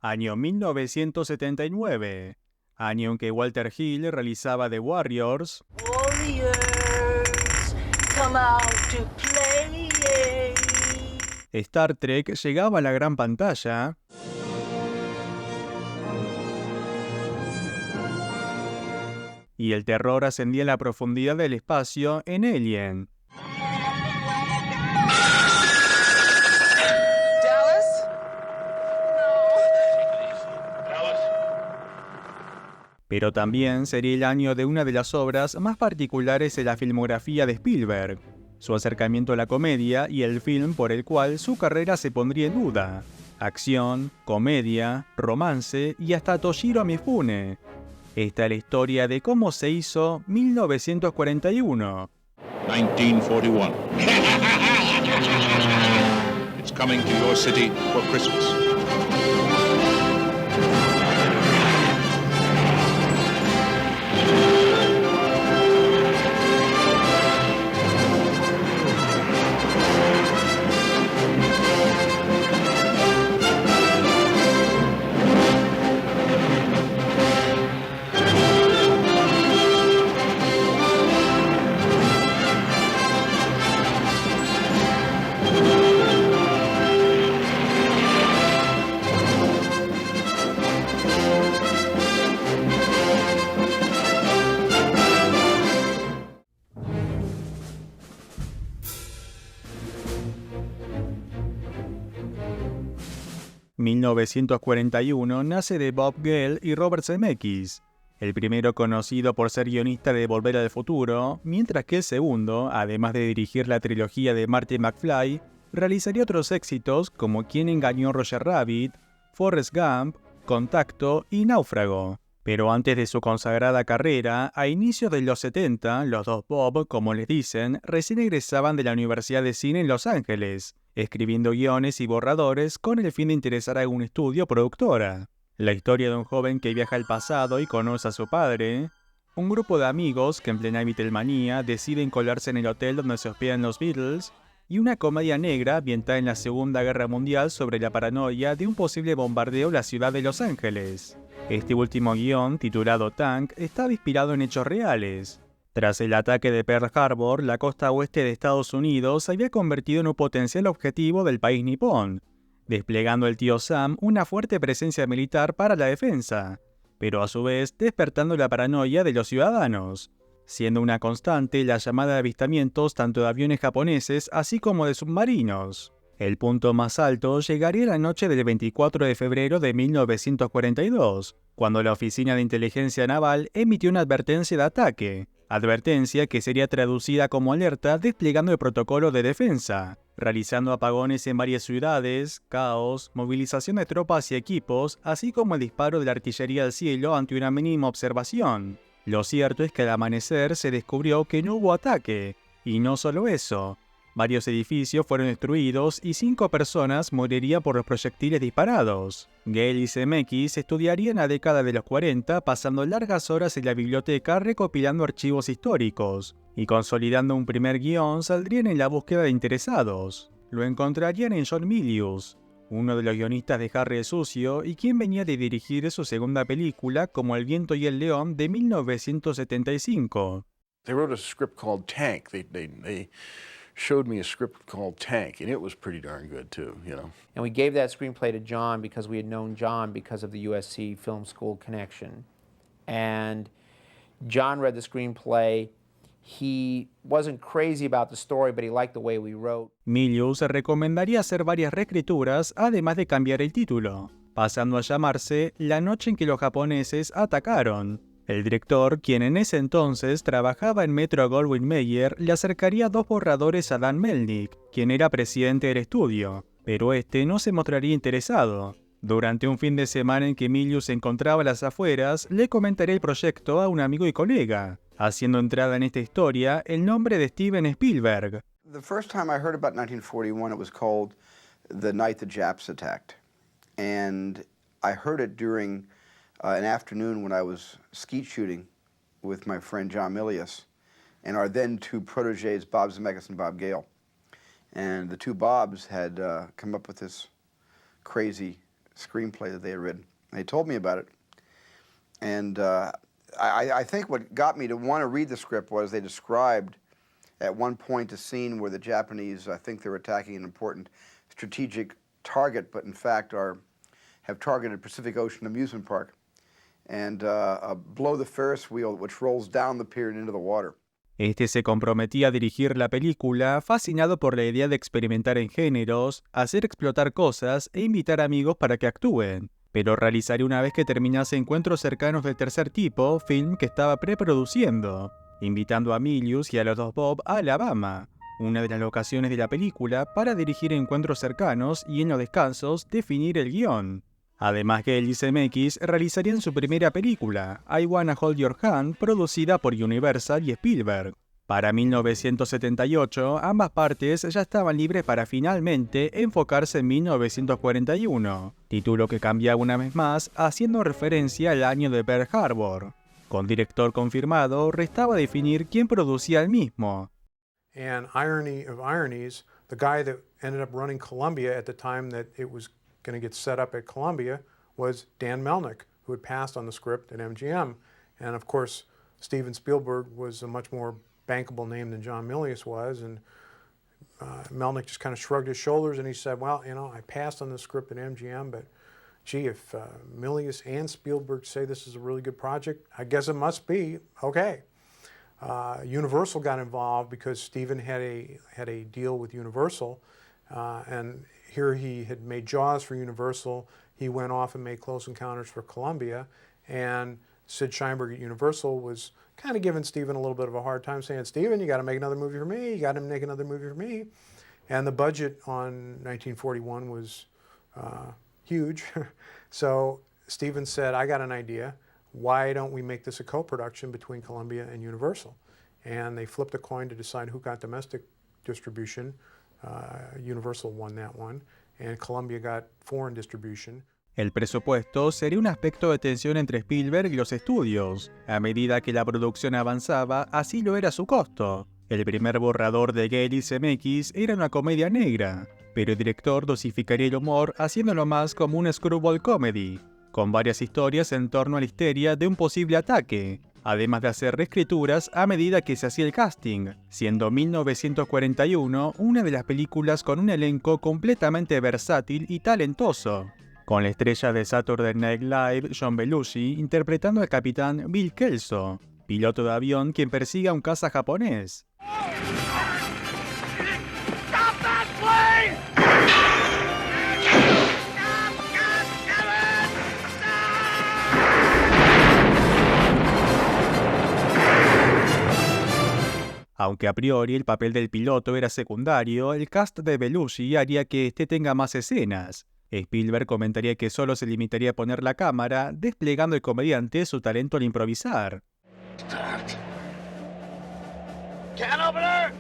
Año 1979, año en que Walter Hill realizaba The Warriors. Warriors, come out to play. Star Trek llegaba a la gran pantalla. Y el terror ascendía a la profundidad del espacio en Alien. Pero también sería el año de una de las obras más particulares de la filmografía de Spielberg, su acercamiento a la comedia y el film por el cual su carrera se pondría en duda. Acción, comedia, romance y hasta Toshiro Mifune. Esta es la historia de cómo se hizo 1941. 1941. It's coming to your city for Christmas. En 1941 nace de Bob Gale y Robert Zemeckis, el primero conocido por ser guionista de Volver al Futuro, mientras que el segundo, además de dirigir la trilogía de Marty McFly, realizaría otros éxitos como Quién engañó a Roger Rabbit, Forrest Gump, Contacto y Náufrago. Pero antes de su consagrada carrera, a inicios de los 70, los dos Bob, como les dicen, recién egresaban de la Universidad de Cine en Los Ángeles, escribiendo guiones y borradores con el fin de interesar a algún estudio o productora. La historia de un joven que viaja al pasado y conoce a su padre, un grupo de amigos que en plena Beatlemanía deciden colarse en el hotel donde se hospedan los Beatles, y una comedia negra ambientada en la Segunda Guerra Mundial sobre la paranoia de un posible bombardeo en la ciudad de Los Ángeles. Este último guión, titulado Tank, estaba inspirado en hechos reales. Tras el ataque de Pearl Harbor, la costa oeste de Estados Unidos se había convertido en un potencial objetivo del país nipón, desplegando el tío Sam una fuerte presencia militar para la defensa, pero a su vez despertando la paranoia de los ciudadanos, siendo una constante la llamada de avistamientos tanto de aviones japoneses así como de submarinos. El punto más alto llegaría la noche del 24 de febrero de 1942, cuando la Oficina de Inteligencia Naval emitió una advertencia de ataque, advertencia que sería traducida como alerta desplegando el protocolo de defensa, realizando apagones en varias ciudades, caos, movilización de tropas y equipos, así como el disparo de la artillería al cielo ante una mínima observación. Lo cierto es que al amanecer se descubrió que no hubo ataque, y no solo eso. Varios edificios fueron destruidos y 5 personas morirían por los proyectiles disparados. Gale y Zemeckis estudiarían la década de los 40 pasando largas horas en la biblioteca recopilando archivos históricos, y consolidando un primer guión saldrían en la búsqueda de interesados. Lo encontrarían en John Milius, uno de los guionistas de Harry el Sucio y quien venía de dirigir su segunda película como El viento y el león de 1975. They wrote a script called Tank. They showed me a script called Tank, and it was pretty darn good too, you know. And we gave that screenplay to John because we had known John because of the USC Film School connection. And John read the screenplay. He wasn't crazy about the story, but he liked the way we wrote. Milius recomendaría hacer varias reescrituras, además de cambiar el título, pasando a llamarse La noche en que los japoneses atacaron. El director, quien en ese entonces trabajaba en Metro-Goldwyn-Mayer, le acercaría 2 borradores a Dan Melnick, quien era presidente del estudio, pero este no se mostraría interesado. Durante un fin de semana en que Milius se encontraba a las afueras, le comentaría el proyecto a un amigo y colega, haciendo entrada en esta historia el nombre de Steven Spielberg. The first time I heard about 1941, it was called The Night the Japs Attacked. And I heard it during an afternoon when I was skeet shooting with my friend John Milius and our then 2 protégés, Bob Zemeckis and Bob Gale. And the 2 Bobs had come up with this crazy screenplay that they had written. And they told me about it. And I think what got me to want to read the script was they described at one point a scene where the Japanese, I think they're attacking an important strategic target, but in fact have targeted Pacific Ocean Amusement Park and blow the Ferris wheel, which rolls down the pier and into the water. Este se comprometía a dirigir la película, fascinado por la idea de experimentar en géneros, hacer explotar cosas e invitar amigos para que actúen, pero realizaría una vez que terminase Encuentros cercanos del tercer tipo, film que estaba preproduciendo, invitando a Milius y a los dos Bob a Alabama, una de las locaciones de la película, para dirigir Encuentros cercanos y en los descansos definir el guión. Además, Gale y Zemeckis realizarían su primera película, I Wanna Hold Your Hand, producida por Universal y Spielberg. Para 1978, ambas partes ya estaban libres para finalmente enfocarse en 1941, título que cambiaba una vez más, haciendo referencia al año de Pearl Harbor. Con director confirmado, restaba definir quién producía el mismo. And irony of ironies, the guy that ended up running Columbia at the time that it was going to get set up at Columbia was Dan Melnick, who had passed on the script at MGM. And of course, Steven Spielberg was a much more bankable name than John Milius was. And Melnick just kind of shrugged his shoulders and he said, well, you know, I passed on the script at MGM, but gee, if Milius and Spielberg say this is a really good project, I guess it must be okay. Universal got involved because Steven had a deal with Universal, and here he had made Jaws for Universal. He went off and made Close Encounters for Columbia, and Sid Sheinberg at Universal was kind of giving Steven a little bit of a hard time, saying, Steven, you got to make another movie for me, you got to make another movie for me. And the budget on 1941 was huge. So Steven said, I got an idea. Why don't we make this a co-production between Columbia and Universal? And they flipped a coin to decide who got domestic distribution. Universal won that one, and Columbia got foreign distribution. El presupuesto sería un aspecto de tensión entre Spielberg y los estudios. A medida que la producción avanzaba, así lo era su costo. El primer borrador de Gale y Zemeckis era una comedia negra, pero el director dosificaría el humor haciéndolo más como un screwball comedy, con varias historias en torno a la histeria de un posible ataque, además de hacer reescrituras a medida que se hacía el casting, siendo 1941 una de las películas con un elenco completamente versátil y talentoso, con la estrella de Saturday Night Live John Belushi interpretando al capitán Bill Kelso, piloto de avión quien persigue a un caza japonés. Stop that plane! Aunque a priori el papel del piloto era secundario, el cast de Belushi haría que este tenga más escenas. Spielberg comentaría que solo se limitaría a poner la cámara, desplegando el comediante su talento al improvisar. Can over there!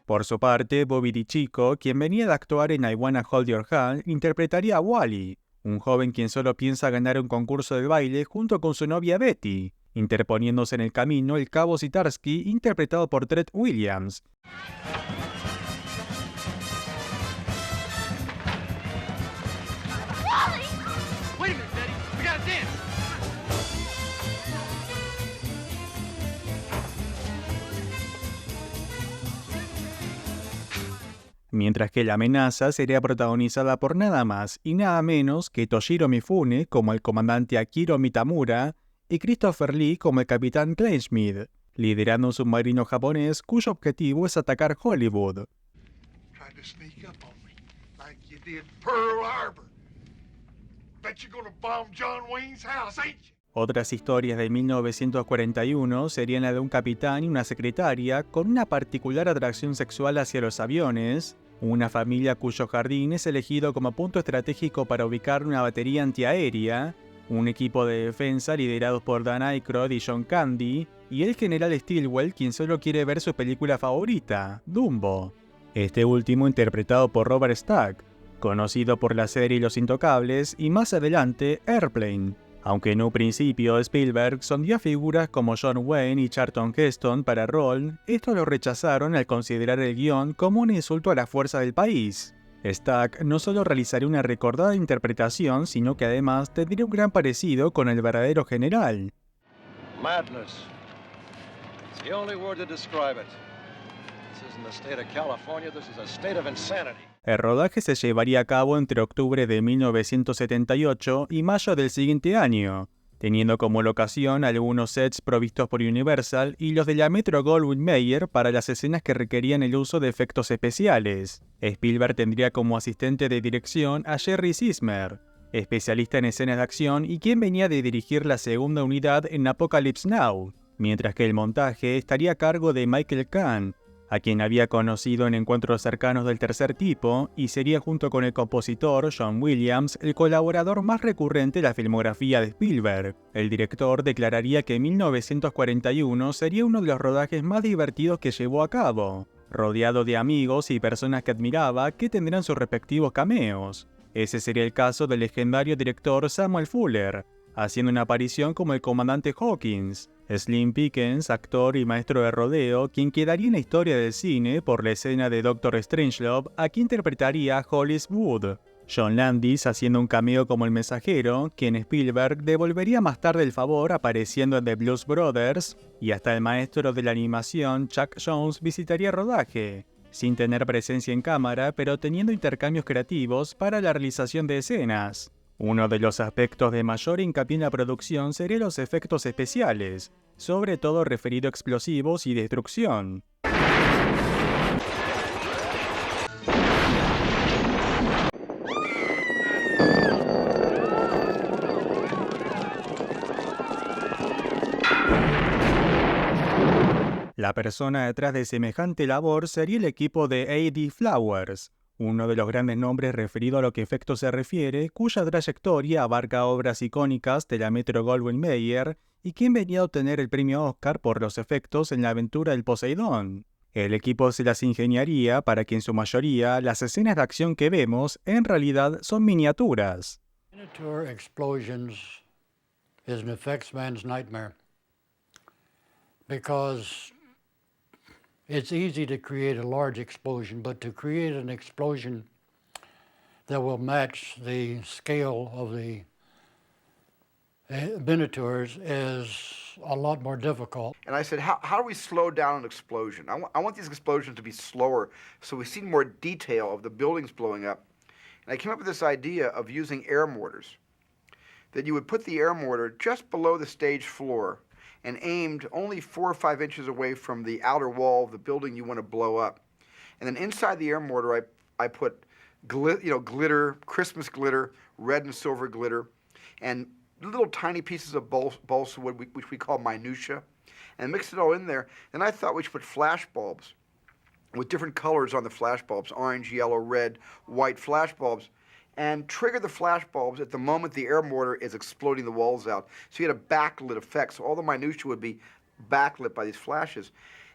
Por su parte, Bobby DiCicco, quien venía de actuar en I Wanna Hold Your Hand, interpretaría a Wally, un joven quien solo piensa ganar un concurso de baile junto con su novia Betty, interponiéndose en el camino el cabo Zdarsky, interpretado por Treat Williams. Wally! Wait a minute, Betty. We gotta dance. Mientras que la amenaza sería protagonizada por nada más y nada menos que Toshiro Mifune como el comandante Akiro Mitamura y Christopher Lee como el capitán Kleinschmidt, liderando un submarino japonés cuyo objetivo es atacar Hollywood. Tried to sneak up on me, like you did Pearl Harbor. Bet you're gonna bomb John Wayne's house, ain't you? Otras historias de 1941 serían la de un capitán y una secretaria con una particular atracción sexual hacia los aviones, una familia cuyo jardín es elegido como punto estratégico para ubicar una batería antiaérea, un equipo de defensa liderados por Dan Aykroyd y John Candy, y el general Stilwell quien solo quiere ver su película favorita, Dumbo, este último interpretado por Robert Stack. conocido por la serie Los Intocables y más adelante Airplane. Aunque en un principio Spielberg sondía figuras como John Wayne y Charlton Heston para el rol, estos lo rechazaron al considerar el guión como un insulto a la fuerza del país. Stack no solo realizaría una recordada interpretación, sino que además tendría un gran parecido con el verdadero general. Madness. It's the only word to describe it. This isn't the state of California, this is a state of insanity. El rodaje se llevaría a cabo entre octubre de 1978 y mayo del siguiente año, teniendo como locación algunos sets provistos por Universal y los de la Metro-Goldwyn-Mayer para las escenas que requerían el uso de efectos especiales. Spielberg tendría como asistente de dirección a Jerry Sismer, especialista en escenas de acción y quien venía de dirigir la segunda unidad en Apocalypse Now, mientras que el montaje estaría a cargo de Michael Kahn, a quien había conocido en encuentros cercanos del tercer tipo, y sería junto con el compositor John Williams el colaborador más recurrente de la filmografía de Spielberg. El director declararía que 1941 sería uno de los rodajes más divertidos que llevó a cabo, rodeado de amigos y personas que admiraba que tendrán sus respectivos cameos. Ese sería el caso del legendario director Samuel Fuller, haciendo una aparición como el comandante Hawkins, Slim Pickens, actor y maestro de rodeo, quien quedaría en la historia del cine por la escena de Doctor Strangelove, a quien interpretaría Hollis Wood, John Landis haciendo un cameo como el mensajero, quien Spielberg devolvería más tarde el favor apareciendo en The Blues Brothers, y hasta el maestro de la animación Chuck Jones visitaría el rodaje, sin tener presencia en cámara, pero teniendo intercambios creativos para la realización de escenas. Uno de los aspectos de mayor hincapié en la producción serían los efectos especiales, sobre todo referido a explosivos y destrucción. La persona detrás de semejante labor sería el equipo de A.D. Flowers, uno de los grandes nombres referido a lo que efectos se refiere, cuya trayectoria abarca obras icónicas de la Metro-Goldwyn-Mayer y quien venía a obtener el premio Oscar por los efectos en la aventura del Poseidón. El equipo se las ingeniaría para que en su mayoría las escenas de acción que vemos en realidad son miniaturas. Miniature explosions is an effects man's nightmare because it's easy to create a large explosion, but to create an explosion that will match the scale of the miniatures is a lot more difficult. And I said, how do we slow down an explosion? I want these explosions to be slower so we see more detail of the buildings blowing up. And I came up with this idea of using air mortars, that you would put the air mortar just below the stage floor and aimed only 4 or 5 inches away from the outer wall of the building you want to blow up. And then inside the air mortar, I put glitter, Christmas glitter, red and silver glitter, and little tiny pieces of balsa wood, which we call minutia, and mix it all in there. Then I thought we should put flash bulbs with different colors on the flash bulbs, orange, yellow, red, white flash bulbs, and trigger the flash bulbs at the moment the air mortar is exploding the walls out. So you had a backlit effect, so all the minutia would be backlit by these flashes.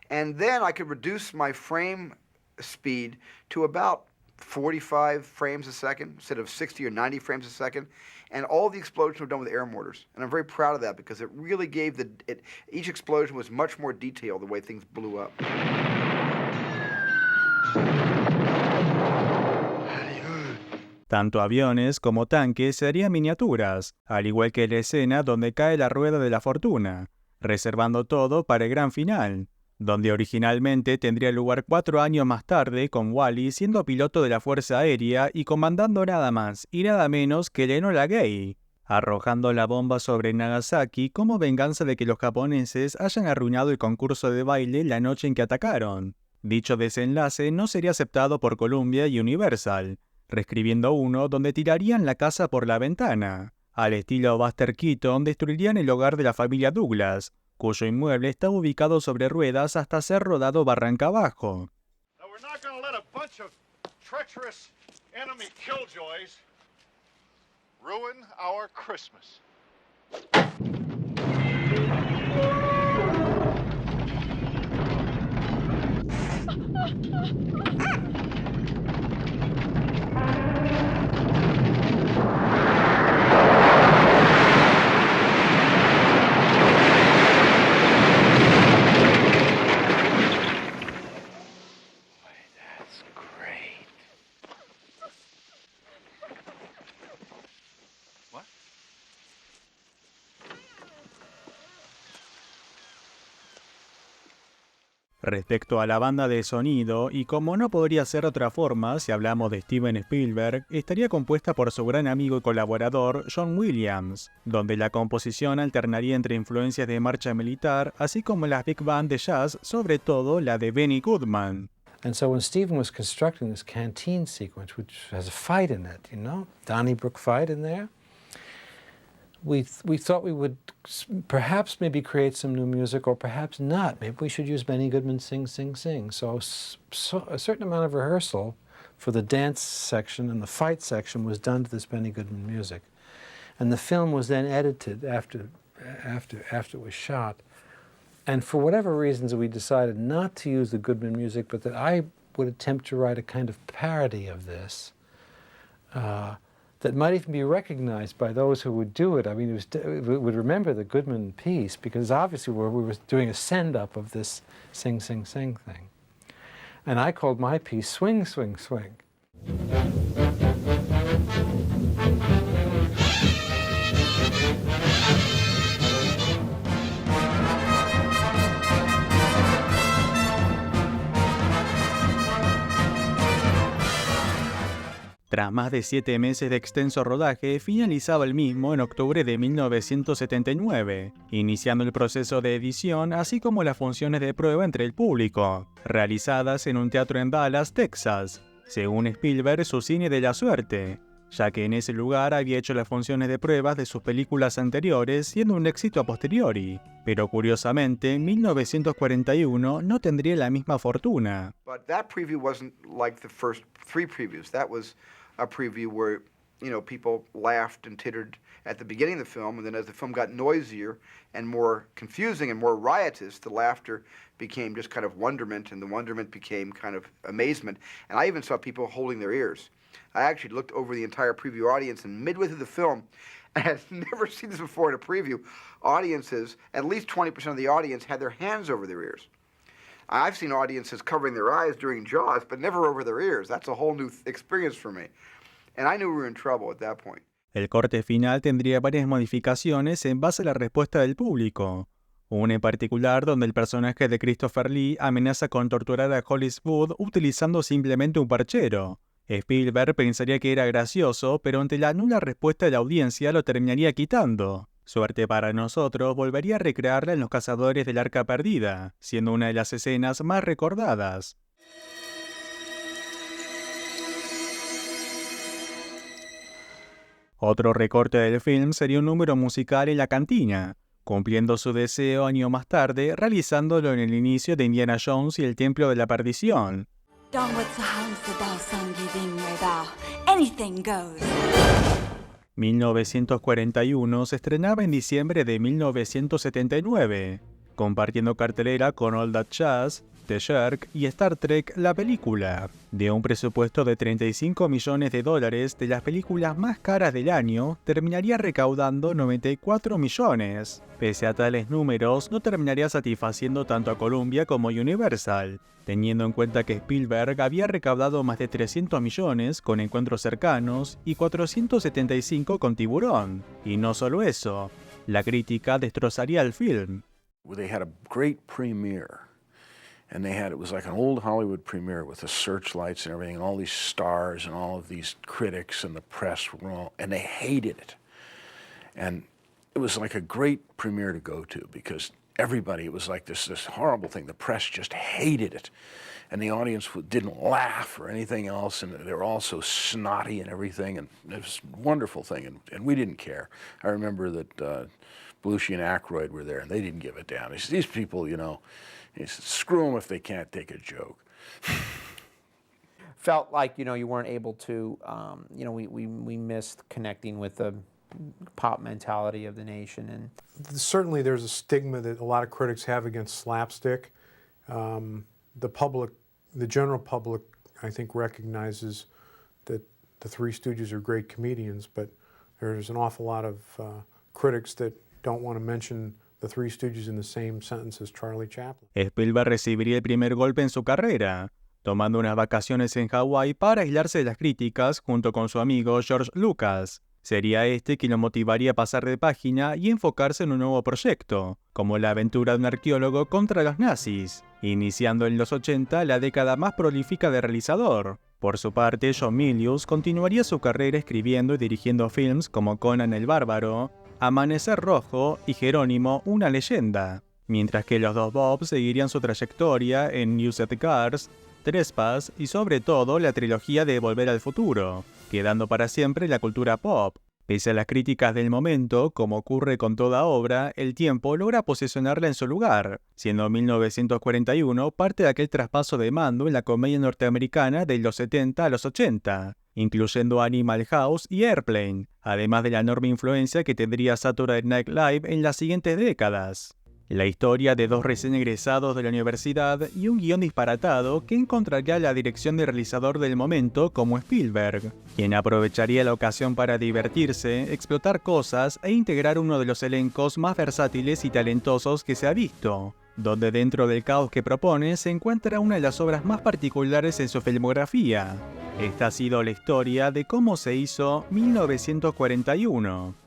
And then I could reduce my frame speed to about 45 frames a second instead of 60 or 90 frames a second. And all the explosions were done with air mortars. And I'm very proud of that because it really gave each explosion was much more detailed the way things blew up. Tanto aviones como tanques serían miniaturas, al igual que la escena donde cae la rueda de la fortuna, reservando todo para el gran final, donde originalmente tendría lugar 4 años más tarde con Wally siendo piloto de la Fuerza Aérea y comandando nada más y nada menos que el Enola Gay, arrojando la bomba sobre Nagasaki como venganza de que los japoneses hayan arruinado el concurso de baile la noche en que atacaron. Dicho desenlace no sería aceptado por Columbia y Universal, reescribiendo uno donde tirarían la casa por la ventana. Al estilo Buster Keaton destruirían el hogar de la familia Douglas, cuyo inmueble está ubicado sobre ruedas hasta ser rodado barranca abajo. Now we're not going to let a bunch of treacherous enemy killjoys ruin our Christmas. Respecto a la banda de sonido, y como no podría ser de otra forma si hablamos de Steven Spielberg, estaría compuesta por su gran amigo y colaborador John Williams, donde la composición alternaría entre influencias de marcha militar, así como las big band de jazz, sobre todo la de Benny Goodman. And so when Steven was constructing this canteen sequence, which has a fight in it, you know, Donnybrook fight in there, we thought we would perhaps maybe create some new music, or perhaps not. Maybe we should use Benny Goodman Sing, Sing, Sing. So a certain amount of rehearsal for the dance section and the fight section was done to this Benny Goodman music. And the film was then edited after it was shot. And for whatever reasons, we decided not to use the Goodman music, but that I would attempt to write a kind of parody of this that might even be recognized by those who would do it. I mean, would remember the Goodman piece, because obviously we were doing a send-up of this Sing, Sing, Sing thing. And I called my piece Swing, Swing, Swing. Tras más de 7 meses de extenso rodaje, finalizaba el mismo en octubre de 1979, iniciando el proceso de edición así como las funciones de prueba entre el público, realizadas en un teatro en Dallas, Texas, según Spielberg, su cine de la suerte, ya que en ese lugar había hecho las funciones de pruebas de sus películas anteriores, siendo un éxito a posteriori. Pero curiosamente, en 1941 no tendría la misma fortuna. But that preview wasn't like the first 3 previews. That was a preview where, you know, people laughed and tittered at the beginning of the film, and then as the film got noisier and more confusing and more riotous, the laughter became just kind of wonderment, and the wonderment became kind of amazement. And I even saw people holding their ears. I actually looked over the entire preview audience, and midway through the film, and I had never seen this before in a preview, audiences, at least 20% of the audience had their hands over their ears. I've seen audiences covering their eyes during Jaws, but never over their ears. That's a whole new experience for me. And I knew we were in trouble at that point. El corte final tendría varias modificaciones en base a la respuesta del público. Una en particular donde el personaje de Christopher Lee amenaza con torturar a Hollywood utilizando simplemente un perchero. Spielberg pensaría que era gracioso, pero ante la nula respuesta de la audiencia lo terminaría quitando. Suerte para nosotros, volvería a recrearla en Los Cazadores del Arca Perdida, siendo una de las escenas más recordadas. Otro recorte del film sería un número musical en la cantina, cumpliendo su deseo años más tarde, realizándolo en el inicio de Indiana Jones y el Templo de la Perdición. 1941 se estrenaba en diciembre de 1979, compartiendo cartelera con All That Jazz, The Jerk y Star Trek La Película. De un presupuesto de $35 millones, de las películas más caras del año, terminaría recaudando 94 millones. Pese a tales números, no terminaría satisfaciendo tanto a Columbia como Universal, teniendo en cuenta que Spielberg había recaudado más de 300 millones con Encuentros Cercanos y 475 con Tiburón. Y no solo eso, la crítica destrozaría el film. They had a great premiere. And it was like an old Hollywood premiere with the searchlights and everything, and all these stars and all of these critics and the press were all, and they hated it. And it was like a great premiere to go to because everybody, it was like this horrible thing. The press just hated it. And the audience didn't laugh or anything else, and they were all so snotty and everything, and it was a wonderful thing, and we didn't care. I remember that Belushi and Aykroyd were there, and they didn't give a damn. These people, you know, screw them if they can't take a joke. Felt like, you know, you weren't able to, you know, we missed connecting with the pop mentality of the nation. And certainly there's a stigma that a lot of critics have against slapstick. The public, the general public, I think recognizes that the Three Stooges are great comedians, but there's an awful lot of critics that don't want to mention the Three Stooges in the same sentence as Charlie Chaplin. Spielberg recibiría el primer golpe en su carrera, tomando unas vacaciones en Hawái para aislarse de las críticas junto con su amigo George Lucas. Sería este quien lo motivaría a pasar de página y enfocarse en un nuevo proyecto, como la aventura de un arqueólogo contra los nazis, iniciando en los 80 la década más prolífica de realizador. Por su parte, John Milius continuaría su carrera escribiendo y dirigiendo films como Conan el Bárbaro, Amanecer Rojo y Jerónimo, una leyenda, mientras que los dos Bob seguirían su trayectoria en Used Cars, Trespass y sobre todo la trilogía de Volver al Futuro, quedando para siempre en la cultura pop. Pese a las críticas del momento, como ocurre con toda obra, el tiempo logra posicionarla en su lugar, siendo 1941 parte de aquel traspaso de mando en la comedia norteamericana de los 70 a los 80, incluyendo Animal House y Airplane, además de la enorme influencia que tendría Saturday Night Live en las siguientes décadas. La historia de dos recién egresados de la universidad y un guión disparatado que encontraría la dirección del realizador del momento como Spielberg, quien aprovecharía la ocasión para divertirse, explotar cosas e integrar uno de los elencos más versátiles y talentosos que se ha visto, donde dentro del caos que propone se encuentra una de las obras más particulares en su filmografía. Esta ha sido la historia de cómo se hizo 1941.